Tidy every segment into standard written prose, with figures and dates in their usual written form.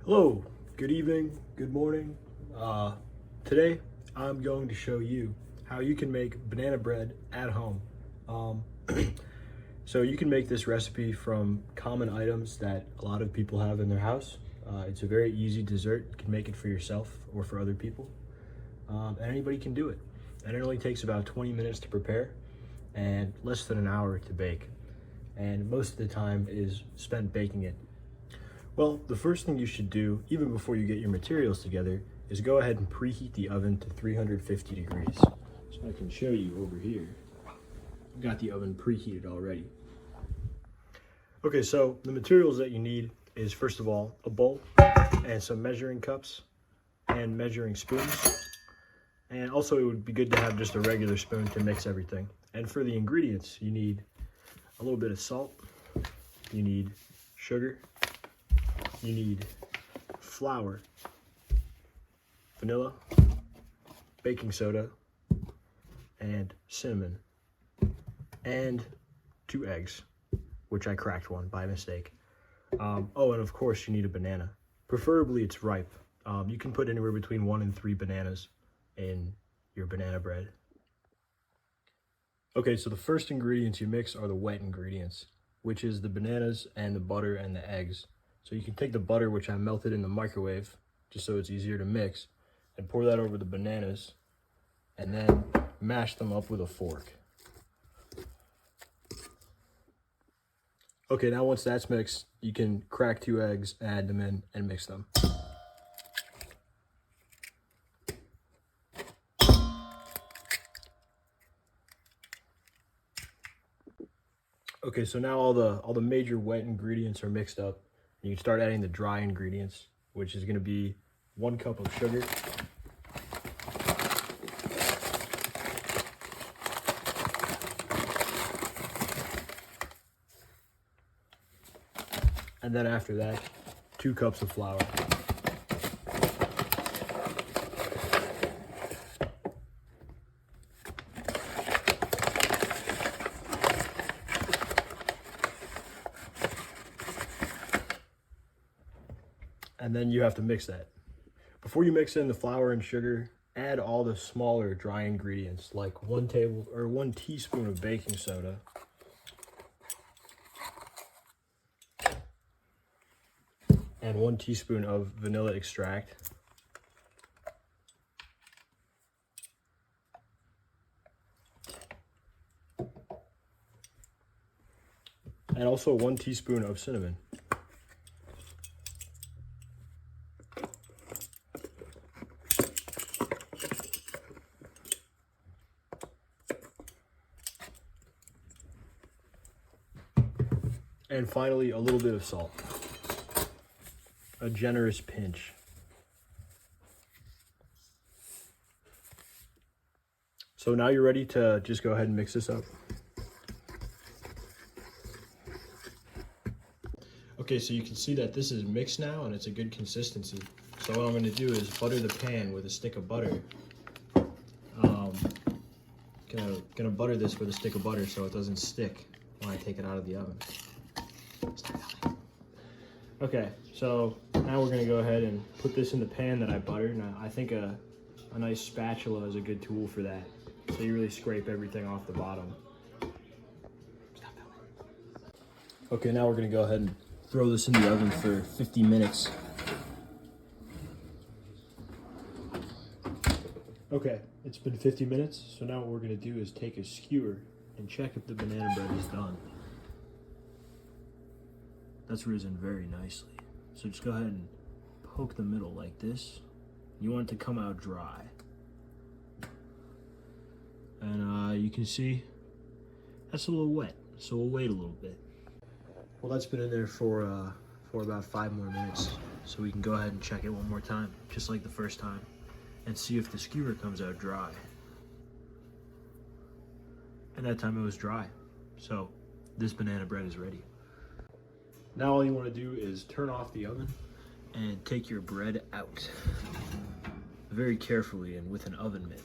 Hello, good evening, good morning. Today I'm going to show you how you can make banana bread at home. So you can make this recipe from common items that a lot of people have in their house. It's a very easy dessert. You can make it for yourself or for other people. And anybody can do it. And it only takes about 20 minutes to prepare and less than an hour to bake. And most of the time is spent baking it. Well, the first thing you should do, even before you get your materials together, is go ahead and preheat the oven to 350 degrees. So I can show you over here. I've got the oven preheated already. Okay, so the materials that you need is, first of all, a bowl and some measuring cups and measuring spoons. And also it would be good to have just a regular spoon to mix everything. And for the ingredients, you need a little bit of salt, you need sugar, you need flour, vanilla, baking soda, and cinnamon, and 2 eggs, which I cracked one by mistake. Oh, and of course you need a banana. Preferably it's ripe. You can put anywhere between 1 and 3 bananas in your banana bread. Okay, so the first ingredients you mix are the wet ingredients, which is the bananas and the butter and the eggs. So you can take the butter, which I melted in the microwave, just so it's easier to mix, and pour that over the bananas, and then mash them up with a fork. Okay, now once that's mixed, you can crack 2 eggs, add them in, and mix them. Okay, so now all the major wet ingredients are mixed up. You can start adding the dry ingredients, which is going to be 1 cup of sugar, and then after that, 2 cups of flour. And then you have to mix that. Before you mix in the flour and sugar, add all the smaller dry ingredients, like 1 teaspoon of baking soda, and 1 teaspoon of vanilla extract, and also 1 teaspoon of cinnamon. And finally, a little bit of salt. A generous pinch. So now you're ready to just go ahead and mix this up. Okay, so you can see that this is mixed now and it's a good consistency. So what I'm going to do is butter the pan with a stick of butter. Gonna butter this with a stick of butter so it doesn't stick when I take it out of the oven. Okay, so now we're gonna go ahead and put this in the pan that I buttered. Now I think a nice spatula is a good tool for that. So you really scrape everything off the bottom. Okay, now we're gonna go ahead and throw this in the oven for 50 minutes. Okay, it's been 50 minutes, so now what we're gonna do is take a skewer and check if the banana bread is done. That's risen very nicely. So just go ahead and poke the middle like this. You want it to come out dry. And you can see that's a little wet, so we'll wait a little bit. Well, that's been in there for about 5 more minutes. So we can go ahead and check it one more time, just like the first time, and see if the skewer comes out dry. And that time it was dry. So this banana bread is ready. Now all you want to do is turn off the oven and take your bread out very carefully and with an oven mitt.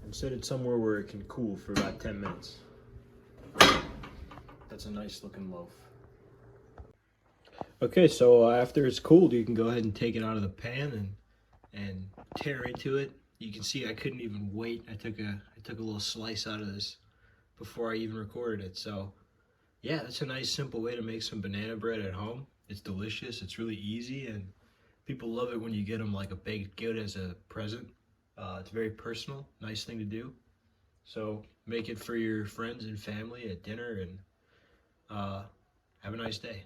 And set it somewhere where it can cool for about 10 minutes. That's a nice looking loaf. Okay, so after it's cooled, you can go ahead and take it out of the pan and tear into it. You can see I couldn't even wait. I took a little slice out of this before I even recorded it. So yeah, that's a nice simple way to make some banana bread at home. It's delicious. It's really easy, and people love it when you get them like a baked good as a present. It's very personal, nice thing to do. So make it for your friends and family at dinner, and have a nice day.